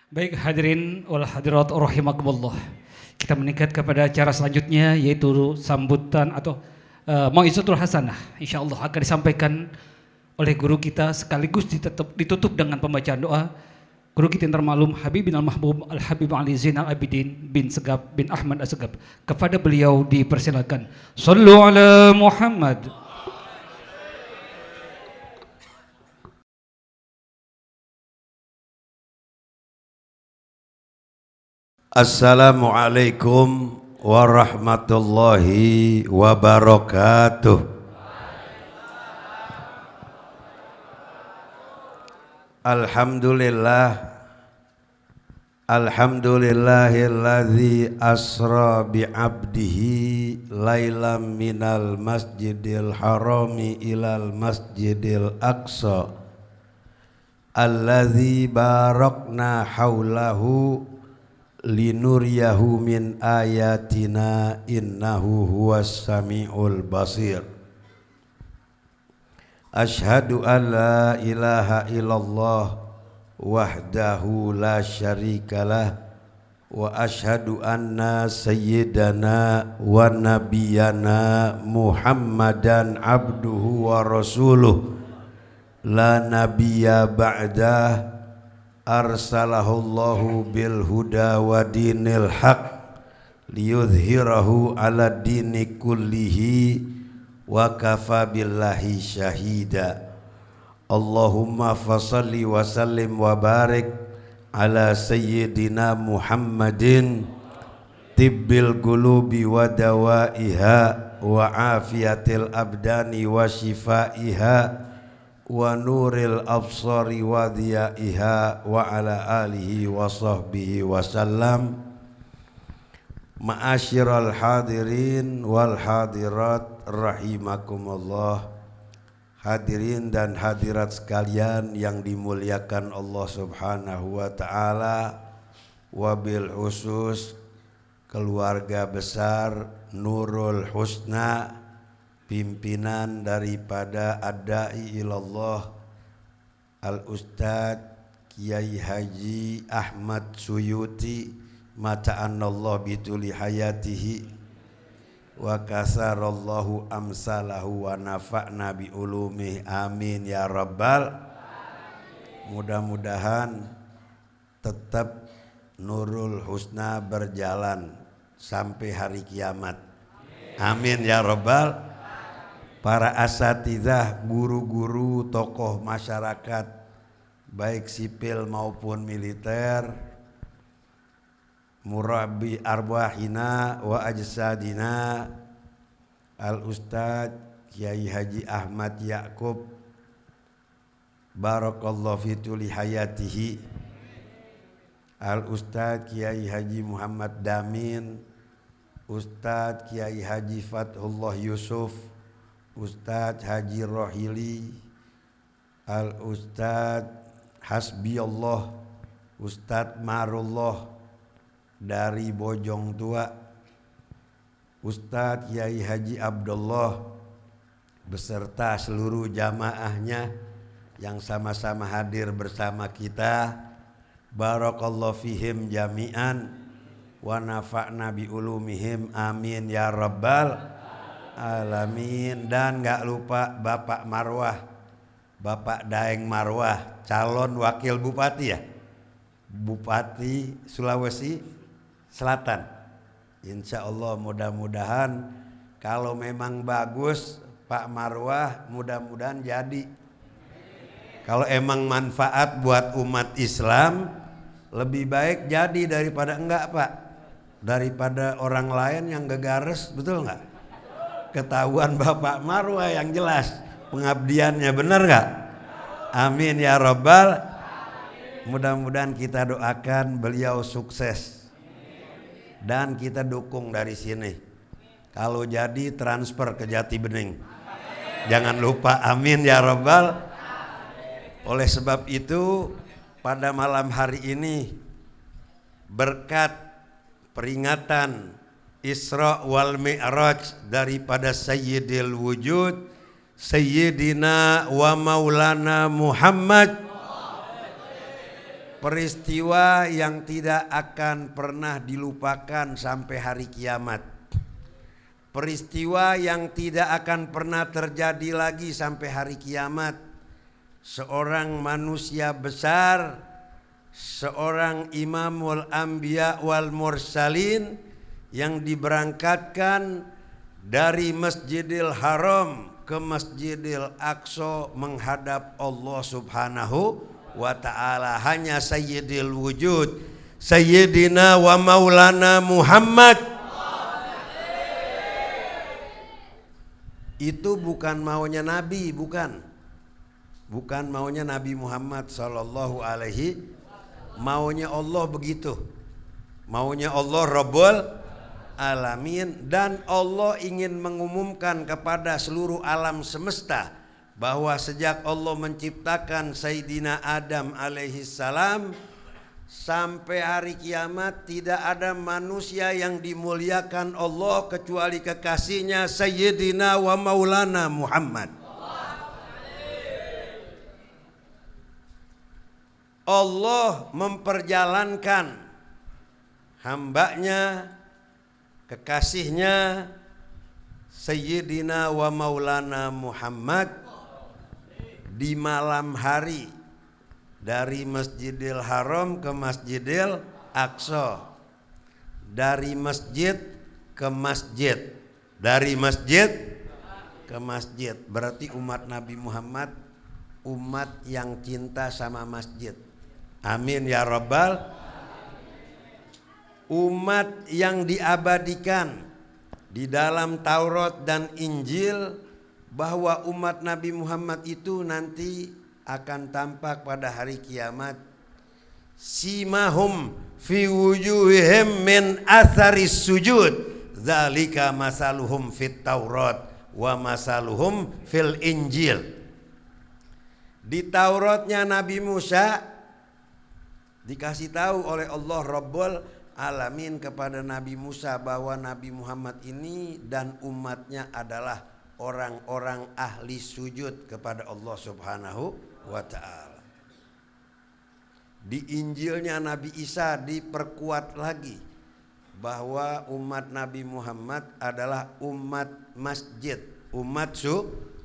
Baik hadirin wal hadirat rahimakumullah. Kita meningkat kepada acara selanjutnya yaitu sambutan atau Mau'izatul Hasanah. Insyaallah akan disampaikan oleh guru kita sekaligus ditutup dengan pembacaan doa. Guru kita yang termalum Habibin Al-Mahbub Al-Habib Ali Zainal Abidin bin Segap bin Ahmad As-Segap. Kepada beliau dipersilakan. Sallu ala Muhammad. Assalamualaikum warahmatullahi wabarakatuh. Alhamdulillahilladzi asra bi'abdihi lailam minal masjidil harami ilal masjidil aqsa alladzi barakna haulahu linuriyahu min ayatina innahu huwas samiul basir. Ashhadu an la ilaha illallah wahdahu la syarikalah wa ashhadu anna sayyidana wa nabiyana Muhammadan abduhu wa rasuluh la nabiyya ba'dah arsalahullahu bil huda wa dinil haq liyudhhirahu ala dini kullihi wa kafa billahi syahida. Allahumma fasalli wa sallim wa barik ala sayyidina Muhammadin tibbil qulubi wa dawaiha wa afiyatil abdani wa shifaiha wa nuril absari wa dhiyaiha wa ala alihi wa sahbihi wa sallam. Ma'asyiral hadirin wal hadirat rahimakumullah. Hadirin dan hadirat sekalian yang dimuliakan Allah Subhanahu wa taala, wabil khusus keluarga besar Nurul Husna, pimpinan daripada Ad-Da'i Ilallah Al-Ustadz Kiai Haji Ahmad Suyuti mata'annallah bituli hayatihi wa kasarallahu amsalahu wa nafa'na bi ulumih amin ya rabbal. Mudah-mudahan tetap Nurul Husna berjalan sampai hari kiamat, amin ya rabbal. Para asatidzah, guru-guru, tokoh masyarakat baik sipil maupun militer, murabbi arwahina wa ajsadina, Al-Ustadz Kiai Haji Ahmad Ya'qub barakallahu fi tuli hayatihi, Al-Ustadz Kiai Haji Muhammad Damin, Ustadz Kiai Haji Fathullah Yusuf, Ustadz Haji Rohili, Al-Ustadz Hasbiyallah, Ustadz Marullah dari Bojong Tua, Ustadz Kiai Haji Abdullah beserta seluruh jamaahnya yang sama-sama hadir bersama kita. Barakallahu fihim jami'an wa nafa'na bi ulumihim amin ya rabbal alamin. Dan gak lupa Bapak Marwah, Bapak Daeng Marwah, calon wakil bupati ya, Bupati Sulawesi Selatan. Insya Allah mudah-mudahan kalau memang bagus Pak Marwah, mudah-mudahan jadi. Kalau emang manfaat buat umat Islam, lebih baik jadi daripada enggak Pak, daripada orang lain yang gegares, betul enggak? Ketahuan Bapak Marwah yang jelas pengabdiannya, benar gak? Amin ya rabbal. Mudah-mudahan kita doakan beliau sukses dan kita dukung dari sini. Kalau jadi transfer ke Jati Bening, jangan lupa, amin ya rabbal. Oleh sebab itu pada malam hari ini berkat peringatan Isra wal Mi'raj daripada Sayyidil Wujud Sayyidina wa Maulana Muhammad peristiwa yang tidak akan pernah dilupakan sampai hari kiamat. Peristiwa yang tidak akan pernah terjadi lagi sampai hari kiamat. Seorang manusia besar, seorang imamul anbiya wal mursalin yang diberangkatkan dari Masjidil Haram ke Masjidil Aqsa menghadap Allah Subhanahu wa ta'ala. Hanya Sayyidil Wujud, Sayyidina wa Maulana Muhammad. Itu bukan maunya Nabi, bukan maunya Nabi Muhammad sallallahu alaihi, maunya Allah begitu. Maunya Allah Rabbul Alamin, dan Allah ingin mengumumkan kepada seluruh alam semesta bahwa sejak Allah menciptakan Sayyidina Adam alaihi salam sampai hari kiamat tidak ada manusia yang dimuliakan Allah kecuali kekasihnya Sayyidina wa Maulana Muhammad. Allah memperjalankan hambanya, kekasihnya Sayyidina wa Maulana Muhammad di malam hari dari Masjidil Haram ke Masjidil Aqsa, dari masjid ke masjid, dari masjid ke masjid. Berarti umat Nabi Muhammad umat yang cinta sama masjid. Amin ya Rabbal. Umat yang diabadikan di dalam Taurat dan Injil bahwa umat Nabi Muhammad itu nanti akan tampak pada hari kiamat. Simahum fi wujuhihim min atharis sujud, zalika masaluhum fit Taurat wa masaluhum fil Injil. Di Tauratnya Nabi Musa dikasih tahu oleh Allah Rabbul Alamin kepada Nabi Musa bahwa Nabi Muhammad ini dan umatnya adalah orang-orang ahli sujud kepada Allah Subhanahu wa ta'ala. Di Injilnya Nabi Isa diperkuat lagi bahwa umat Nabi Muhammad adalah umat masjid, umat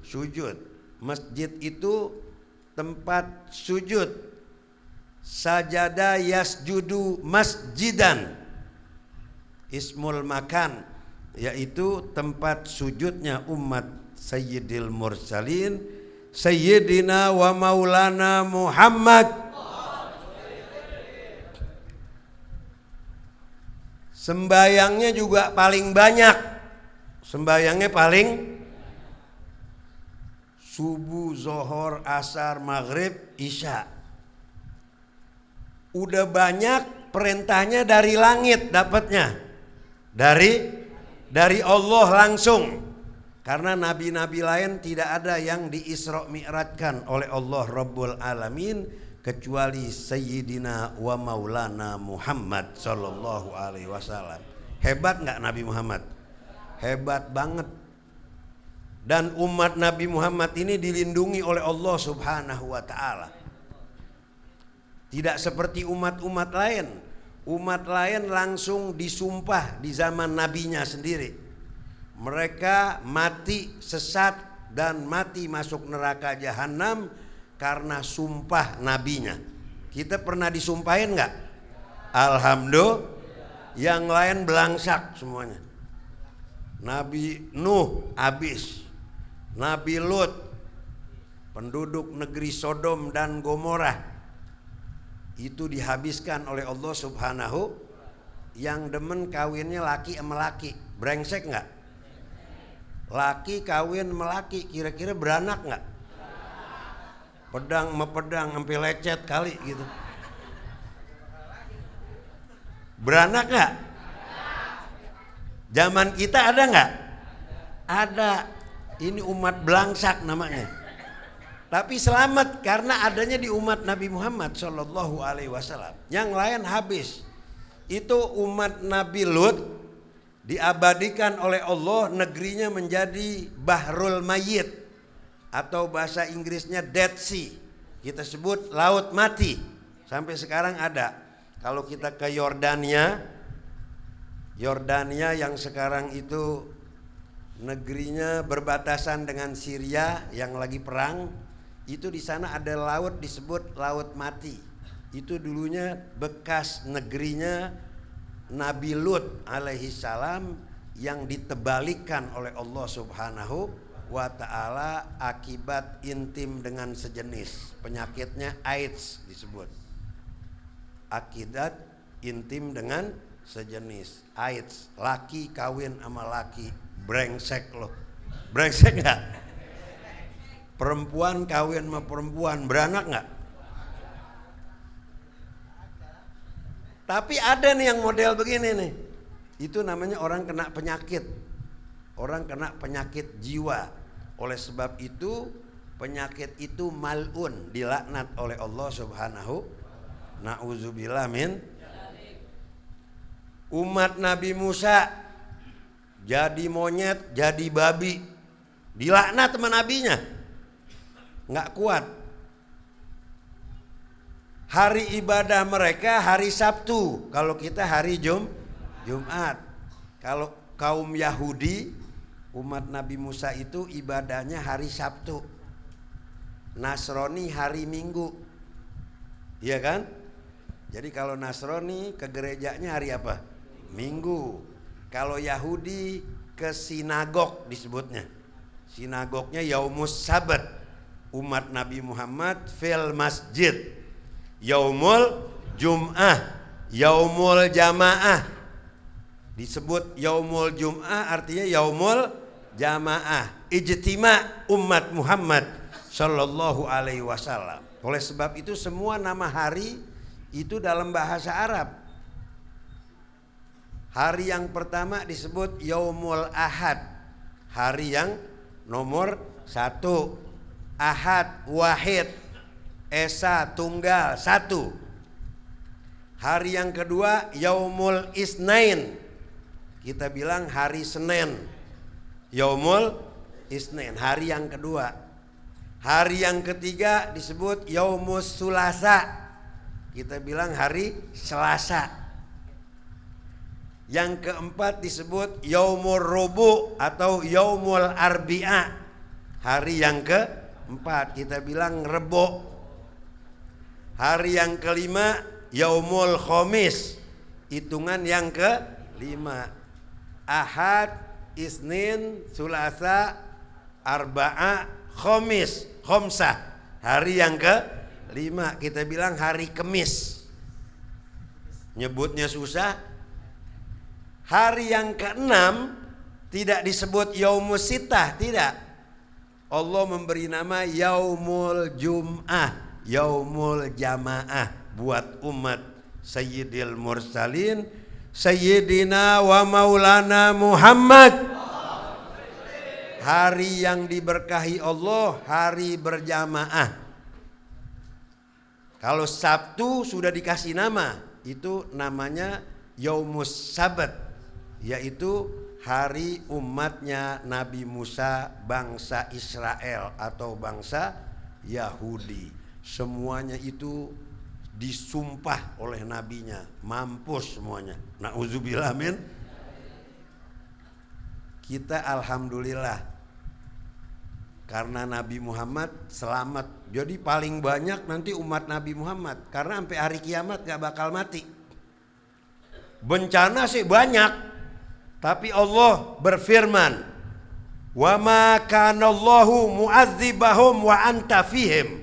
sujud. Masjid itu tempat sujud. Sajada yasjudu masjidan, ismul makan, yaitu tempat sujudnya umat Sayyidil Mursalin Sayyidina wa Maulana Muhammad. Sembayangnya juga paling banyak. Sembayangnya paling subuh, zohor, asar, maghrib, isya. Udah banyak perintahnya dari langit dapatnya. Dari Allah langsung. Karena nabi-nabi lain tidak ada yang diisra mi'rajkan oleh Allah Rabbul Alamin kecuali Sayyidina wa Maulana Muhammad sallallahu alaihi wasallam. Hebat enggak Nabi Muhammad? Hebat banget. Dan umat Nabi Muhammad ini dilindungi oleh Allah Subhanahu wa taala. Tidak seperti umat-umat lain. Umat lain langsung disumpah di zaman nabinya sendiri. Mereka mati sesat dan mati masuk neraka jahanam karena sumpah nabinya. Kita pernah disumpahin enggak? Alhamdulillah. Yang lain belangsak semuanya. Nabi Nuh habis. Nabi Lut, penduduk negeri Sodom dan Gomorrah, itu dihabiskan oleh Allah Subhanahu. Yang demen kawinnya laki sama laki, brengsek enggak? Laki kawin sama laki, kira-kira beranak enggak? Pedang sama pedang sampai lecet kali gitu. Beranak enggak? Zaman kita ada enggak? Ada. Ini umat belangsak namanya. Tapi selamat karena adanya di umat Nabi Muhammad Shallallahu Alaihi Wasallam. Yang lain habis. Itu umat Nabi Lut diabadikan oleh Allah, negerinya menjadi Bahrul Mayyit atau bahasa Inggrisnya Dead Sea. Kita sebut laut mati. Sampai sekarang ada. Kalau kita ke Yordania yang sekarang itu negerinya berbatasan dengan Syria yang lagi perang, itu di sana ada laut disebut Laut Mati. Itu dulunya bekas negerinya Nabi Lut alaihi salam yang ditebalikan oleh Allah Subhanahu wa ta'ala akibat intim dengan sejenis. Penyakitnya AIDS disebut. Akibat intim dengan sejenis, AIDS. Laki kawin sama laki, brengsek loh. Brengsek gak? Perempuan kawin sama perempuan, beranak gak? Tapi ada nih yang model begini nih. Itu namanya orang kena penyakit. Orang kena penyakit jiwa. Oleh sebab itu penyakit itu mal'un, dilaknat oleh Allah Subhanahu. Na'udzubillah min. Umat Nabi Musa jadi monyet, jadi babi, dilaknat sama nabinya, nggak kuat. Hari ibadah mereka hari Sabtu, kalau kita hari Jumat. Kalau kaum Yahudi, umat Nabi Musa itu ibadahnya hari Sabtu. Nasrani hari Minggu, iya kan? Jadi kalau Nasrani ke gerejanya hari apa? Minggu. Kalau Yahudi ke sinagog disebutnya. Sinagognya Yaumus Sabat. Umat Nabi Muhammad fil masjid. Yaumul Jum'ah, Yaumul Jamaah. Disebut Yaumul Jum'ah artinya Yaumul Jamaah. Ijtima' umat Muhammad sallallahu alaihi wasallam. Oleh sebab itu semua nama hari itu dalam bahasa Arab. Hari yang pertama disebut Yaumul Ahad, hari yang nomor 1. Ahad wahid, esa tunggal 1. Hari yang kedua Yaumul Isnain, kita bilang hari Senin. Yaumul Isnain, hari yang kedua. Hari yang ketiga disebut Yaumus Sulasa, kita bilang hari Selasa. Yang keempat disebut Yaumur Rubu atau Yaumul Arbi'a, hari yang keempat, kita bilang Rebo. Hari yang kelima Yaumul Khamis, hitungan yang kelima. Ahad, Isnin, Sulasa, Arba'a, Khamis, Khomsah, hari yang kelima, kita bilang hari Kemis. Nyebutnya susah. Hari yang keenam tidak disebut Yaumus Sittah, tidak. Allah memberi nama Yaumul Jum'ah, Yaumul Jamaah buat umat Sayyidil Mursalin Sayyidina wa Maulana Muhammad. Hari yang diberkahi Allah, hari berjamaah. Kalau Sabtu sudah dikasih nama, itu namanya Yaumus Sabat, yaitu hari umatnya Nabi Musa, bangsa Israel atau bangsa Yahudi. Semuanya itu disumpah oleh nabinya, mampus semuanya. Na'udzubillah min. Kita alhamdulillah karena Nabi Muhammad selamat. Jadi paling banyak nanti umat Nabi Muhammad, karena sampai hari kiamat gak bakal mati. Bencana sih banyak, tapi Allah berfirman, "Wa ma kana Allahu mu'adzibahum wa anta fihim."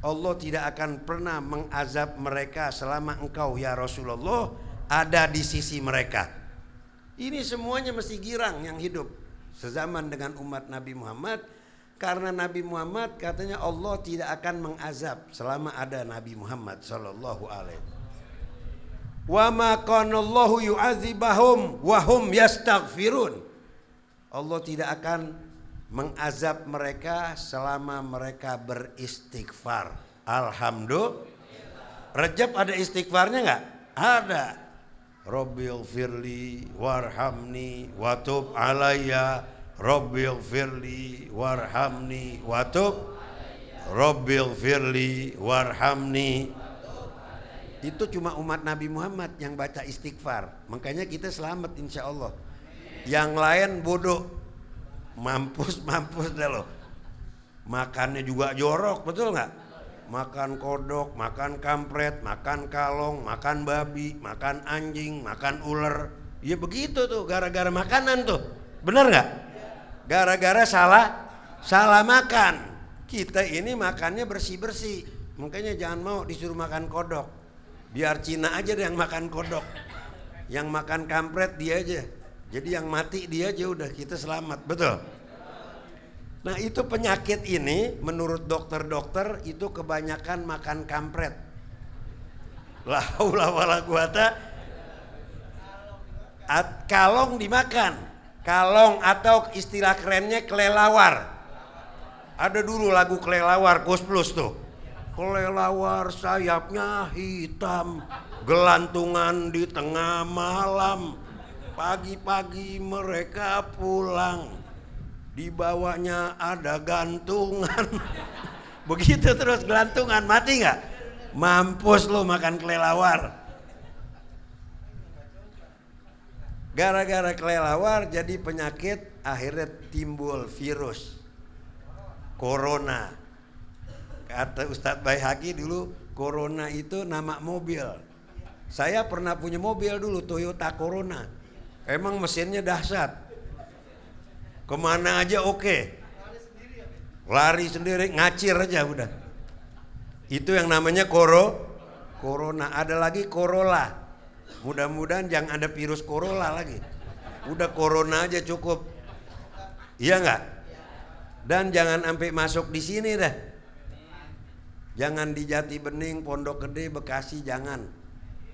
Allah tidak akan pernah mengazab mereka selama engkau ya Rasulullah ada di sisi mereka. Ini semuanya mesti girang yang hidup sezaman dengan umat Nabi Muhammad, karena Nabi Muhammad katanya Allah tidak akan mengazab selama ada Nabi Muhammad sallallahu alaihi wasallam. Wa ma kana Allahu yu'adzibahum wa hum yastaghfirun. Allah tidak akan mengazab mereka selama mereka beristighfar. Alhamdulillah. Rajab ada istighfarnya enggak? Ada. Rabbil firli warhamni watub alayya, Rabbil firli warhamni watub Rabbighfirli warhamni. Itu cuma umat Nabi Muhammad yang baca istighfar. Makanya kita selamat insya Allah. Yang lain bodoh, mampus dah loh. Makannya juga jorok, betul nggak? Makan kodok, makan kampret, makan kalong, makan babi, makan anjing, makan ular. Ya begitu tuh, gara-gara makanan tuh. Bener nggak? Gara-gara salah makan. Kita ini makannya bersih-bersih. Makanya jangan mau disuruh makan kodok. Biar Cina aja deh yang makan kodok. Yang makan kampret dia aja. Jadi yang mati dia aja, udah kita selamat, betul? Nah itu penyakit ini menurut dokter-dokter itu kebanyakan makan kampret. La haula wala quwata. Kalong dimakan. Kalong atau istilah kerennya kelelawar. Ada dulu lagu kelelawar Kus Plus tuh. Kelelawar sayapnya hitam, gelantungan di tengah malam. Pagi-pagi mereka pulang. Di bawahnya ada gantungan. Begitu terus gelantungan, mati nggak? Mampus lo makan kelelawar. Gara-gara kelelawar jadi penyakit, akhirnya timbul virus corona. Kata Ustadz Baihaqi dulu, corona itu nama mobil. Saya pernah punya mobil dulu, Toyota Corona. Emang mesinnya dahsyat. Kemana aja oke. Lari sendiri, ngacir aja udah. Itu yang namanya corona. Ada lagi Corolla. Mudah-mudahan jangan ada virus Corolla lagi. Udah corona aja cukup. Iya nggak? Dan jangan sampai masuk di sini dah. Jangan di Jati Bening, Pondok Gede, Bekasi, jangan.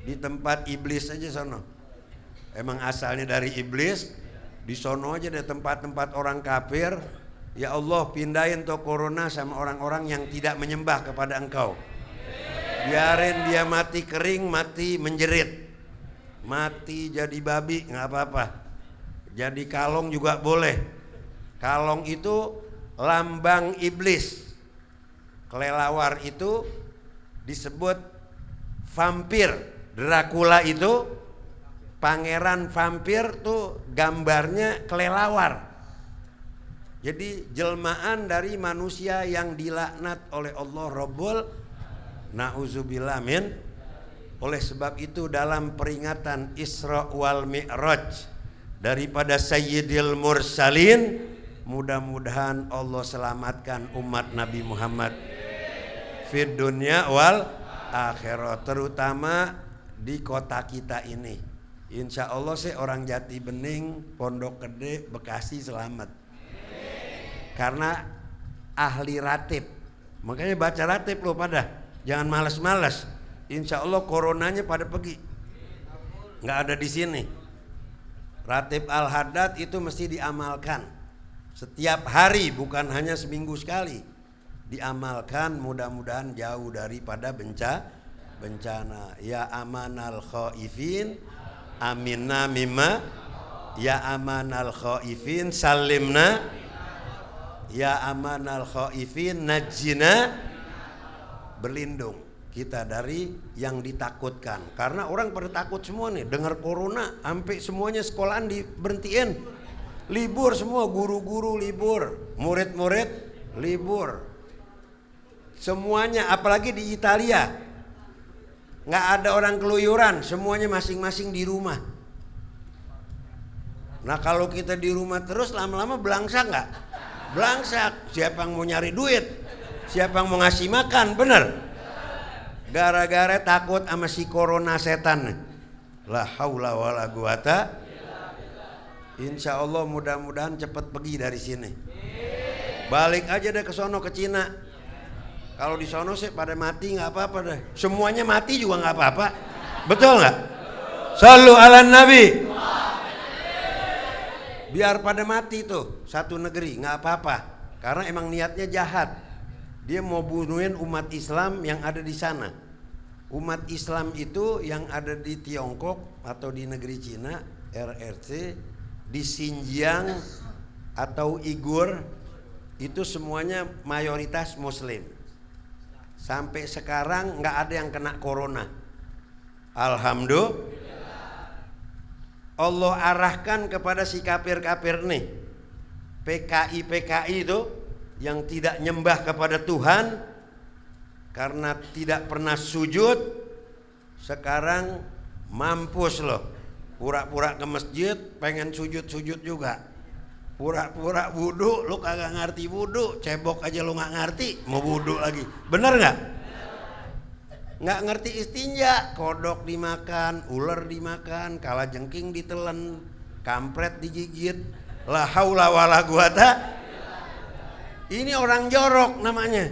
Di tempat iblis aja sono. Emang asalnya dari iblis. Di sono aja deh tempat-tempat orang kafir. Ya Allah, pindahin tuh corona sama orang-orang yang tidak menyembah kepada Engkau. Biarin dia mati kering, mati menjerit. Mati jadi babi nggak apa-apa. Jadi kalong juga boleh. Kalong itu lambang iblis. Kelelawar itu disebut vampir. Dracula itu pangeran vampir tuh gambarnya kelelawar. Jadi jelmaan dari manusia yang dilaknat oleh Allah Rabbul na'udzubillah min. Oleh sebab itu dalam peringatan Isra wal Mi'raj daripada Sayyidil Mursalin, mudah-mudahan Allah selamatkan umat Nabi Muhammad fid dunya wal akhirat, terutama di kota kita ini. Insya Allah sih orang Jati Bening, Pondok Gede, Bekasi selamat. Karena ahli ratib. Makanya baca ratib lo pada. Jangan malas-malas. Insya Allah coronanya pada pergi. Nggak ada di sini. Ratib Al-Haddad itu mesti diamalkan. Setiap hari, bukan hanya seminggu sekali. Diamalkan, mudah-mudahan jauh daripada bencana. Ya amanal khaifin, aminna mimma, ya amanal khaifin salimna, ya amanal khaifin najjina, berlindung kita dari yang ditakutkan. Karena orang pada takut semua nih dengar corona, sampai semuanya sekolahan diberhentiin, libur semua, guru-guru libur, murid-murid libur, semuanya. Apalagi di Italia nggak ada orang keluyuran, semuanya masing-masing di rumah. Nah kalau kita di rumah terus lama-lama belangsak nggak? Belangsak. Siapa yang mau nyari duit? Siapa yang mau ngasih makan? Bener? Gara-gara takut sama si corona setan. La haula wala quwata. Insya Allah mudah-mudahan cepat pergi dari sini. Balik aja deh ke sono, ke Cina. Kalau di sono sih pada mati nggak apa-apa deh. Semuanya mati juga nggak apa-apa. Betul nggak? Shallu ala Nabi. Biar pada mati tuh satu negeri nggak apa-apa. Karena emang niatnya jahat. Dia mau bunuhin umat Islam yang ada di sana. Umat Islam itu yang ada di Tiongkok atau di negeri Cina, RRC, di Xinjiang atau Uighur, itu semuanya mayoritas Muslim. Sampai sekarang nggak ada yang kena corona. Alhamdulillah. Allah arahkan kepada si kafir-kafir nih, PKI itu yang tidak nyembah kepada Tuhan karena tidak pernah sujud, sekarang mampus loh. Pura-pura ke masjid pengen sujud-sujud juga. Pura-pura wudu, lu kagak ngerti wudu, cebok aja lu nggak ngerti, mau wudu lagi. Bener nggak? Nggak ngerti istinja, kodok dimakan, ular dimakan, kalajengking ditelan, kampret digigit, la haula wala quwata. Ini orang jorok namanya.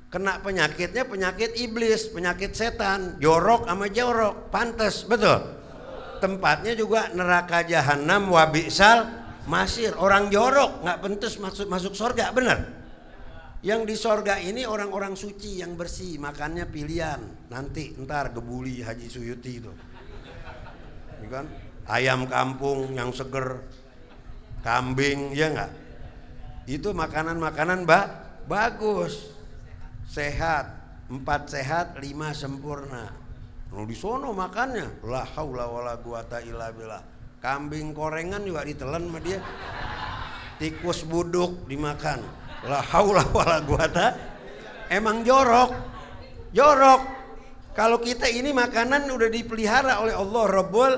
Kena penyakitnya penyakit iblis, penyakit setan, jorok sama jorok, pantes, betul. Tempatnya juga neraka jahanam wa bi'sal masir. Orang jorok nggak pentus masuk surga, bener. Yang di sorga ini orang-orang suci yang bersih, makannya pilihan. Nanti ntar gebuli Haji Suyuti itu, ya kan? Ayam kampung yang seger, kambing, ya nggak? Itu makanan-makanan bagus, sehat, 4 sehat, 5 sempurna. Lalu di sono makannya, la haula wala quwata illa billah. Kambing korengan juga ditelan sama dia, tikus buduk dimakan. La haula wala quwata. Emang jorok. Kalau kita ini makanan udah dipelihara oleh Allah Rabbul.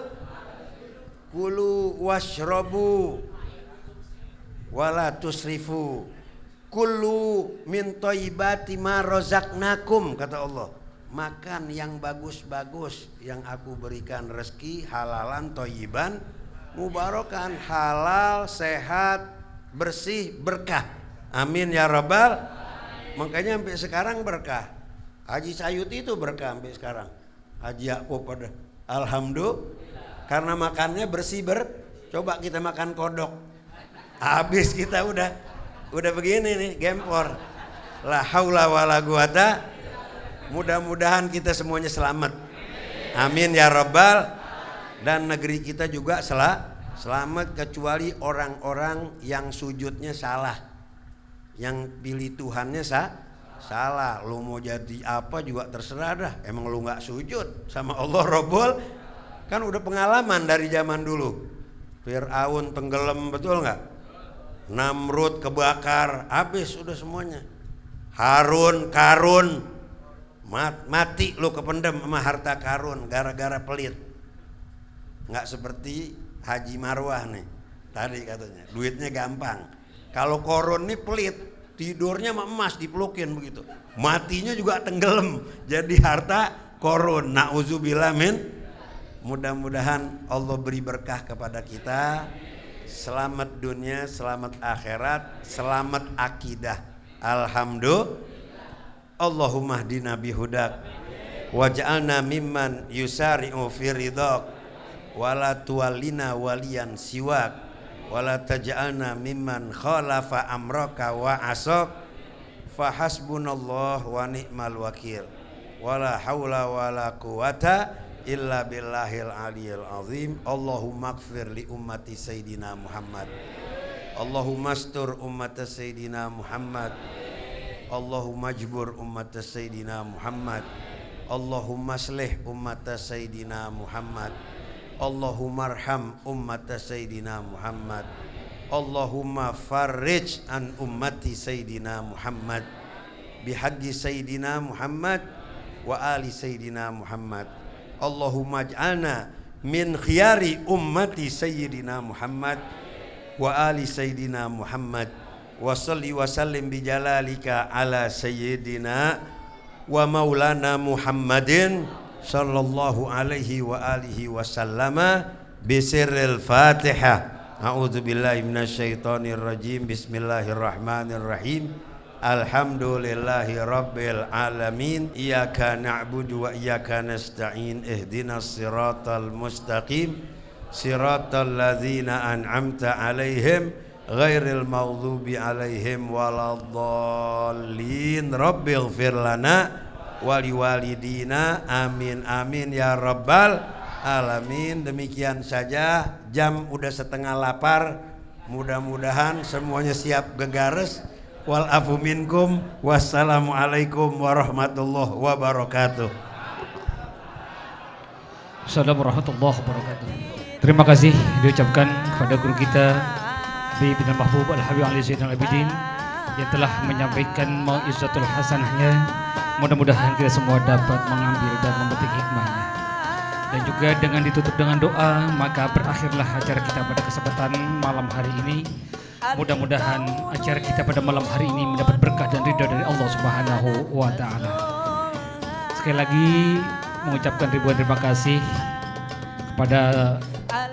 Kulu washrabu wala tusrifu. Kulu min thayyibati ma razaqnakum, kata Allah. Makan yang bagus-bagus yang aku berikan rezeki, halalan thayyiban mubarakan, halal, sehat, bersih, berkah. Amin ya rabbal. Makanya sampai sekarang berkah. Haji Sayuti itu berkah sampai sekarang. Haji Yakub pada alhamdulillah karena makannya bersih. Coba kita makan kodok, habis kita udah begini nih, gempor. La haula wala quwata. Mudah-mudahan kita semuanya selamat. Amin ya rabbal. Dan negeri kita juga selamat, kecuali orang-orang yang sujudnya salah. Yang pilih Tuhannya salah. Lu mau jadi apa juga terserah dah. Emang lu gak sujud sama Allah Rabbul. Kan udah pengalaman dari zaman dulu. Fir'aun tenggelam, betul gak? Namrud kebakar, habis udah semuanya. Harun, Karun, mati lu kependem sama harta karun gara-gara pelit. Gak seperti Haji Marwah nih tadi katanya, duitnya gampang. Kalau Korun nih pelit, tidurnya sama emas dipelukin begitu, matinya juga tenggelam jadi harta Korun. Na'udzubillah min. Mudah-mudahan Allah beri berkah kepada kita, selamat dunia, selamat akhirat, selamat akidah. Alhamdulillah. Allahumma hdina bihudak waj'alna mimman yusari'u fi ridhak wala tuwallina waliyan siwak wala taj'alna mimman khalafa amraka wa asok fahasbunallah wa ni'mal wakil wala haula wala quwata illa billahil aliyil azim. Allahumma ighfir li ummati sayyidina Muhammad, Allahumma astur ummata sayyidina Muhammad, Allahumma jbur ummata sayyidina Muhammad, Allahumma aslih ummata sayyidina Muhammad, Allahumma arham ummata sayyidina Muhammad, Allahumma farrij an ummati sayyidina Muhammad bihaqqi sayyidina Muhammad wa ali sayyidina Muhammad. Allahumma ij'alna min khiyari ummati sayyidina Muhammad wa ali sayyidina Muhammad wa salli wa sallim bi jalalika ala sayyidina wa maulana Muhammadin sallallahu alaihi wa alihi wasallama bisirril Fatihah. A'udzu billahi minasyaitonir rajim. Bismillahirrahmanirrahim. Alhamdulillahi rabbil alamin. Iyyaka na'budu wa iyyaka nasta'in. Ihdinas siratal mustaqim. Siratal ladzina an'amta 'alaihim ghairil maghdubi 'alaihim waladdallin. Rabbighfir lana wali walidina, amin amin ya rabbal alamin. Demikian saja, jam udah setengah lapar. Mudah-mudahan semuanya siap gegares wal afu minkum. Wassalamualaikum warahmatullahi wabarakatuh. Assalamualaikum warahmatullahi wabarakatuh. Terima kasih diucapkan kepada guru kita Habib bin Mahbub Al-Habib Ali Zainal Abidin yang telah menyampaikan mau'izatul hasanahnya. Mudah-mudahan kita semua dapat mengambil dan memetik hikmahnya. Dan juga dengan ditutup dengan doa, maka berakhirlah acara kita pada kesempatan malam hari ini. Mudah-mudahan acara kita pada malam hari ini mendapat berkah dan ridha dari Allah Subhanahu wa taala. Sekali lagi mengucapkan ribuan terima kasih kepada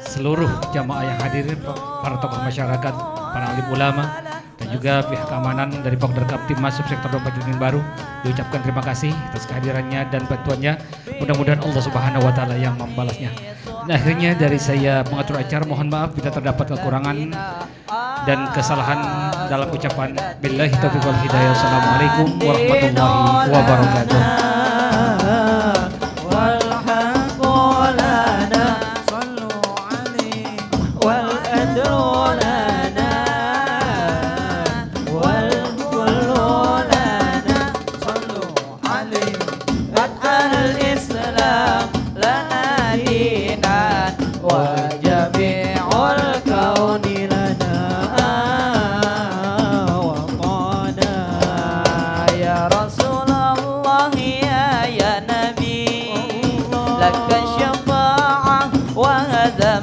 seluruh jamaah yang hadir, para tokoh masyarakat, para alim ulama, dan juga pihak keamanan dari Pokder Kaptimmas Subsektor Domba Judin Baru. Diucapkan terima kasih atas kehadirannya dan bantuannya. Mudah-mudahan Allah Subhanahu wa taala yang membalasnya. Dan akhirnya dari saya pengatur acara, mohon maaf bila terdapat kekurangan dan kesalahan dalam ucapan. Billahi taufiq wal hidayah. Assalamualaikum warahmatullahi wabarakatuh.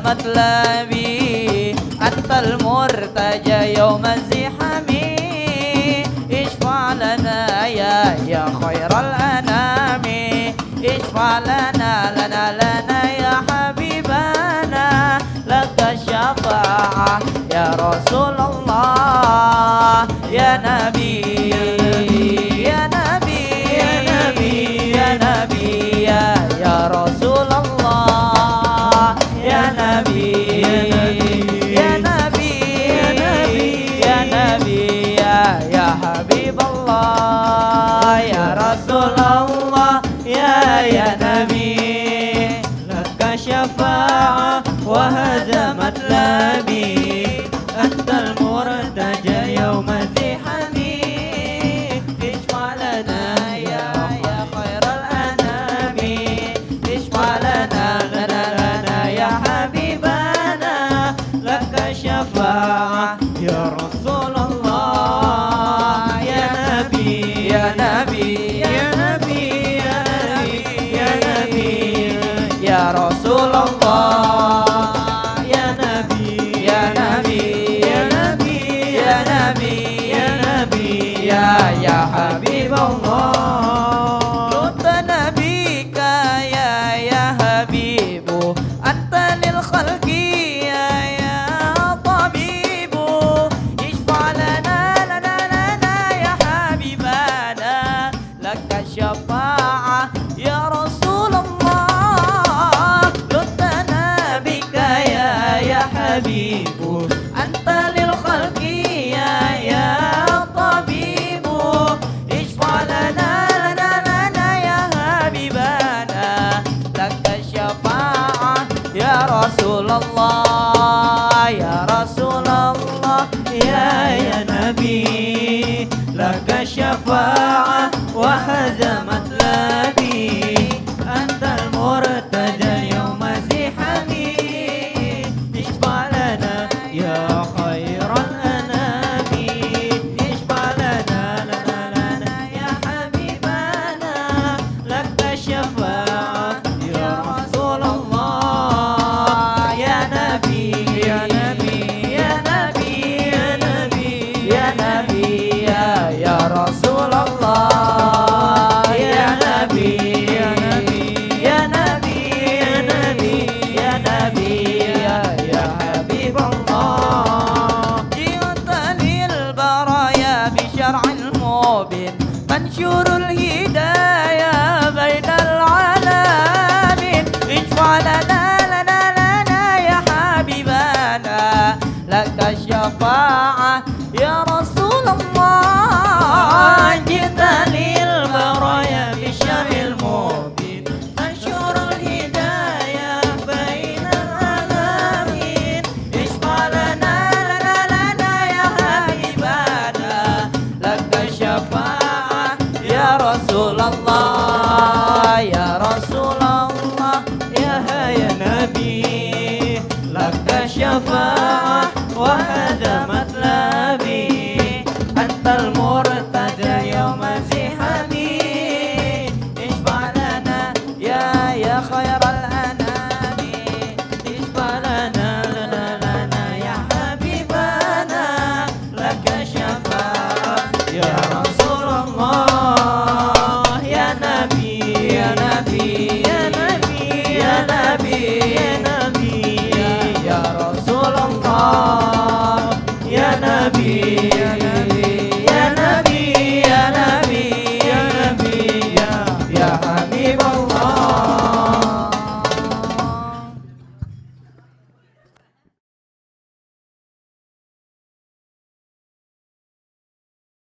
مطلبي أنت المرتجى يوم الزحام اشفع لنا يا خير الأنام اشفع لنا يا حبيبنا لك الشفاعة يا رسول الله يا نبي يا نبي يا نبي يا نبي يا رسول الله يا نبي يا نبي يا نبي يا نبي يا حبيب الله يا رسول الله يا نبي لك شفاعة وهذا مطلبي أنت المرتجى يوم الزحام اشفع لنا يا خير الأنام اشفع لنا يا حبيبنا لك شفاعة يا رسول الله يا نبي يا نبي يا نبي يا نبي يا نبي يا رسول الله يا نبي يا نبي يا نبي يا نبي يا نبي يا حبيب الله لط نبيك يا حبيب أنت للخلق يا طبيب اشفع لنا يا حبيبنا لك الشفاعة يا رسول الله لطنا بك يا حبيب أنت للخلق يا طبيب اشفع لنا يا حبيبنا لك الشفاعة يا رسول الله يا رسول الله يا نبي لك الشفاعة وهذا مطلبي أنت المرتجى يوم زحامي اشفع لنا يا خير الأنام اشفع لنا يا حبيبنا لك الشفاعة يا رسول الله يا نبي يا نبي يا نبي يا نبي يا نبي يا رسول الله يا نبي Mustafa